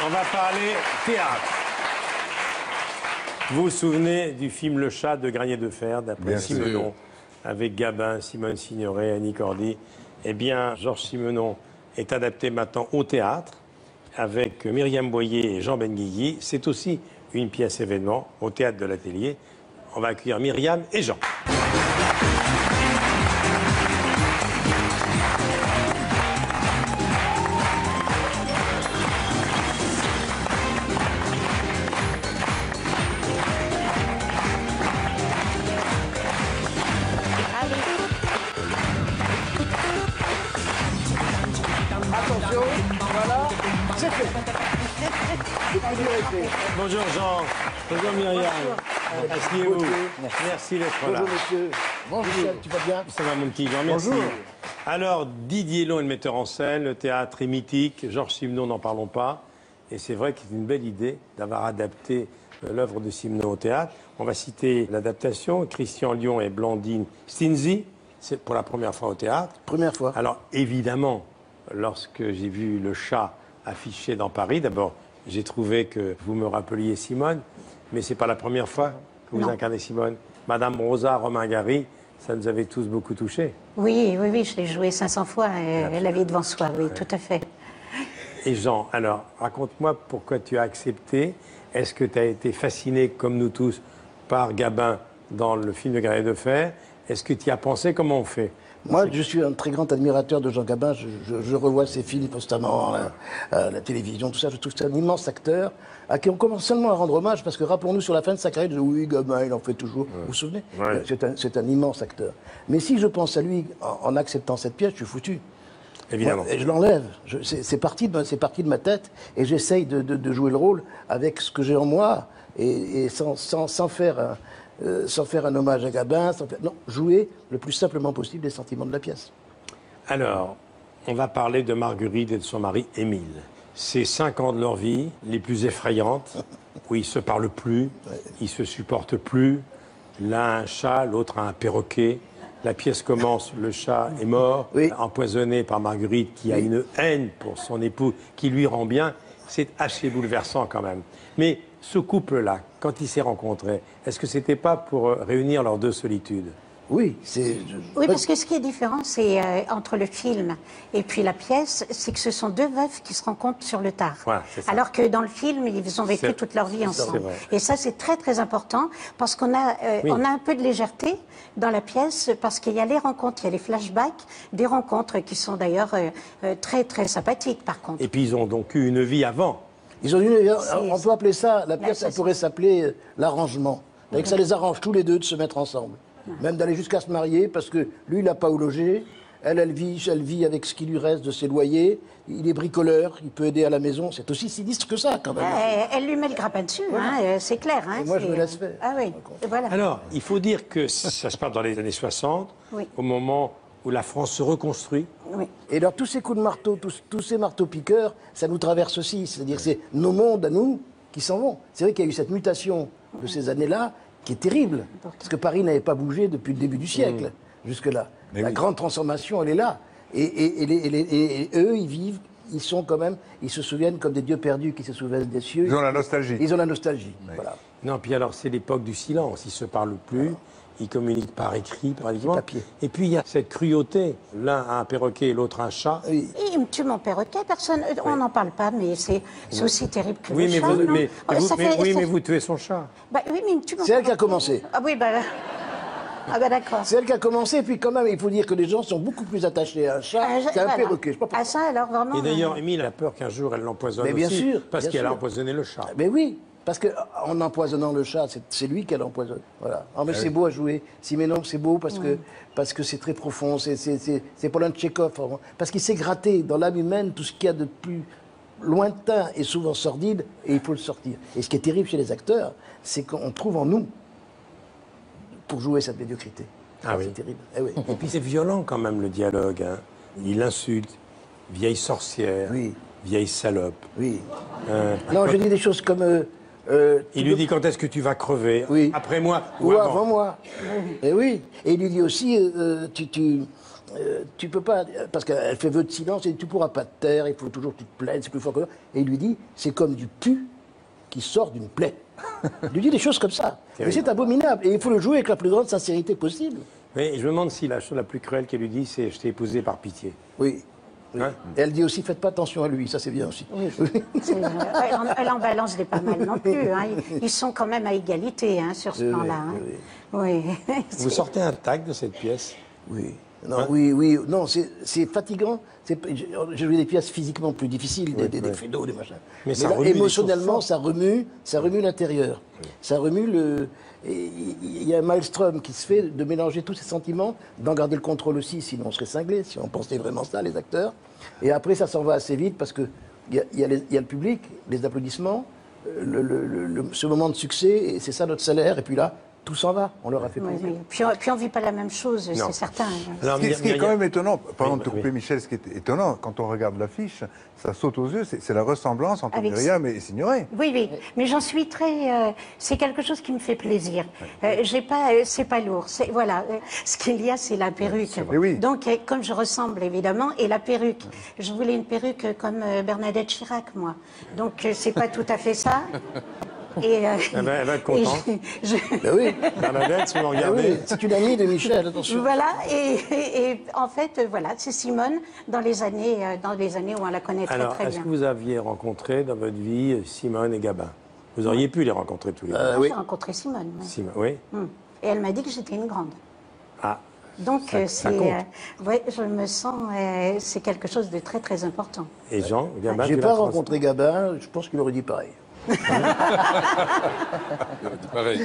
On va parler théâtre. Vous vous souvenez du film Le Chat de Granier de Fer, d'après Simenon, avec Gabin, Simone Signoret, Annie Cordy. Eh bien, Georges Simenon est adapté maintenant au théâtre avec Myriam Boyer et Jean Benguigui. C'est aussi une pièce événement au théâtre de l'Atelier. On va accueillir Myriam et Jean. Attention, voilà, c'est fait. Bonjour Jean, bonjour Myriam. Asseyez-vous. Merci d'être là. Bonjour monsieur. Bonjour. Michel, tu vas bien? Ça va mon petit Jean, merci. Bonjour. Alors, Didier Long est le metteur en scène, le théâtre est mythique, Georges Simenon, n'en parlons pas. Et c'est vrai que c'est une belle idée d'avoir adapté l'œuvre de Simenon au théâtre. On va citer l'adaptation, Christian Lyon et Blandine Stinzi, c'est pour la première fois au théâtre. Première fois. Alors, évidemment, lorsque j'ai vu Le Chat affiché dans Paris, d'abord, j'ai trouvé que vous me rappeliez Simone, mais c'est pas la première fois que vous incarnez Simone. Madame Rosa Romain-Gary, ça nous avait tous beaucoup touchés. Oui, oui, oui, je l'ai joué 500 fois, La vie devant soi, oui, tout à fait. Et Jean, alors, raconte-moi pourquoi tu as accepté. Est-ce que tu as été fasciné, comme nous tous, par Gabin dans le film de Granier de Fer? Est-ce que tu y as pensé? Comment on fait? Moi, je suis un très grand admirateur de Jean Gabin. Je revois ses films constamment, la télévision, tout ça. Je trouve que c'est un immense acteur à qui on commence seulement à rendre hommage parce que, rappelons-nous, sur la fin de sa carrière, oui, Gabin, il en fait toujours. Vous vous souvenez? C'est un immense acteur. Mais si je pense à lui en acceptant cette pièce, je suis foutu. Évidemment. Moi, et je l'enlève. C'est parti de ma tête et j'essaye de jouer le rôle avec ce que j'ai en moi et sans faire un hommage à Gabin. Non, jouer le plus simplement possible les sentiments de la pièce. Alors, on va parler de Marguerite et de son mari Émile. C'est 5 ans de leur vie, les plus effrayantes, où ils ne se parlent plus, ils ne se supportent plus. L'un a un chat, l'autre a un perroquet. La pièce commence, le chat est mort, empoisonné par Marguerite qui a une haine pour son époux qui lui rend bien. C'est assez bouleversant quand même. Mais ce couple-là, quand ils s'est rencontrés, est-ce que c'était pas pour réunir leurs deux solitudes? Oui, c'est... Oui, parce que ce qui est différent, c'est entre le film et puis la pièce, c'est que ce sont deux veufs qui se rencontrent sur le tard. Voilà, c'est ça. Alors que dans le film, ils ont vécu toute leur vie ensemble. Et ça, c'est très, très important parce qu'on a, on a un peu de légèreté dans la pièce parce qu'il y a les rencontres, il y a les flashbacks, des rencontres qui sont d'ailleurs très, très sympathiques par contre. Et puis ils ont donc eu une vie avant. Ils ont on peut appeler ça, la pièce, ça pourrait s'appeler l'arrangement. Que ça les arrange tous les deux de se mettre ensemble. Même d'aller jusqu'à se marier, parce que lui, il n'a pas où loger. Elle vit avec ce qui lui reste de ses loyers. Il est bricoleur, il peut aider à la maison. C'est aussi sinistre que ça, quand même. Elle lui met le grappin dessus, hein, c'est clair. Hein, et moi, je me laisse faire. Ah oui, et voilà. Alors, il faut dire que ça se passe dans les années 60, au moment où la France se reconstruit. Oui. Et alors, tous ces coups de marteau, tous ces marteaux-piqueurs, ça nous traverse aussi. C'est-à-dire c'est nos mondes à nous qui s'en vont. C'est vrai qu'il y a eu cette mutation de ces années-là, qui est terrible, parce que Paris n'avait pas bougé depuis le début du siècle, jusque-là. La grande transformation, elle est là. Et eux, ils vivent, ils sont quand même, ils se souviennent comme des dieux perdus qui se souviennent des cieux. Ils ont la nostalgie. Ils ont la nostalgie, voilà. Non, puis alors, c'est l'époque du silence, ils ne se parlent plus, ils communiquent par écrit, par exemple. Papier. Et puis, il y a cette cruauté. L'un a un perroquet, l'autre un chat. Oui. Il me tue mon perroquet, personne, on n'en parle pas, mais c'est aussi terrible que Oui, le mais chat, vous, non mais vous tuez son chat. Bah, oui, mais il me tue mon C'est elle qui a perroquet. commencé. Ah oui, bah... Ah ben d'accord. C'est elle qui a commencé, et puis quand même, il faut dire que les gens sont beaucoup plus attachés à un chat qu'à un perroquet. Je sais pas pourquoi. À ça, alors vraiment... Et d'ailleurs, Émile a peur qu'un jour elle l'empoisonne Mais bien aussi, sûr, parce bien qu'elle a sûr. empoisonné le chat. Mais oui, parce qu'en empoisonnant le chat, c'est lui qu'elle empoisonne. Voilà. Ah, mais c'est beau à jouer. Simenon, c'est beau parce que c'est très profond. C'est Paulin Tchekhov. Parce qu'il sait gratter dans l'âme humaine tout ce qu'il y a de plus lointain et souvent sordide, et il faut le sortir. Et ce qui est terrible chez les acteurs, c'est qu'on trouve en nous pour jouer cette médiocrité. Ah oui. C'est terrible. Eh oui. Et puis c'est violent quand même le dialogue. Hein. Il insulte, vieille sorcière, vieille salope. Oui. Non, je dis des choses comme Il lui dit quand est-ce que tu vas crever? Oui. Après moi ou avant moi. Et oui. Et il lui dit aussi, tu peux pas, parce qu'elle fait vœu de silence, et tu pourras pas te taire, il faut toujours que tu te plaignes, c'est plus fort que toi. Et il lui dit, c'est comme du pu qui sort d'une plaie. Il lui dit des choses comme ça. Mais c'est abominable. Et il faut le jouer avec la plus grande sincérité possible. Mais je me demande si la chose la plus cruelle qu'elle lui dit, c'est « je t'ai épousé par pitié ». Oui. Hein? Et elle dit aussi, faites pas attention à lui, ça c'est bien aussi. Oui. Elle en balance des pas mal non plus. Hein. Ils sont quand même à égalité hein, sur ce plan-là. Hein. Oui. Vous sortez intact de cette pièce? Oui. Non, oui. Non, c'est fatigant. J'ai vu des pièces physiquement plus difficiles, des faits d'eau, des machins. Mais là, remue émotionnellement, ça remue l'intérieur. Oui. Ça remue le... Il y a un maelstrom qui se fait de mélanger tous ces sentiments, d'en garder le contrôle aussi, sinon on serait cinglé, si on pensait vraiment ça, les acteurs. Et après, ça s'en va assez vite parce qu'il y a le public, les applaudissements, ce moment de succès, et c'est ça notre salaire. Et puis là, tout s'en va, on leur a fait plaisir. Puis on ne vit pas la même chose, c'est certain. Alors, ce qui est quand même étonnant, pardon de te couper Michel, ce qui est étonnant, quand on regarde l'affiche, ça saute aux yeux, c'est la ressemblance entre Myriam et Signoret. Oui, mais j'en suis très... c'est quelque chose qui me fait plaisir. C'est pas lourd. Voilà, ce qu'il y a, c'est la perruque. Donc, comme je ressemble, évidemment, et la perruque. Je voulais une perruque comme Bernadette Chirac, moi. Donc, c'est pas tout à fait ça. Et, elle va être contente. Ben oui. Bernadette, si vous regardez. Ben oui. C'est une amie de Michel, attention. Voilà, et en fait, voilà, c'est Simone dans les années où on la connaît très bien. Alors, est-ce que vous aviez rencontré dans votre vie Simone et Gabin? Vous auriez pu les rencontrer tous les deux. Oui. J'ai rencontré Simone. Oui. Et elle m'a dit que j'étais une grande. Ah. Donc, je me sens, c'est quelque chose de très, très important. Et Jean, Gabin, j'ai pas rencontré Gabin, je pense qu'il aurait dit pareil. Pareil.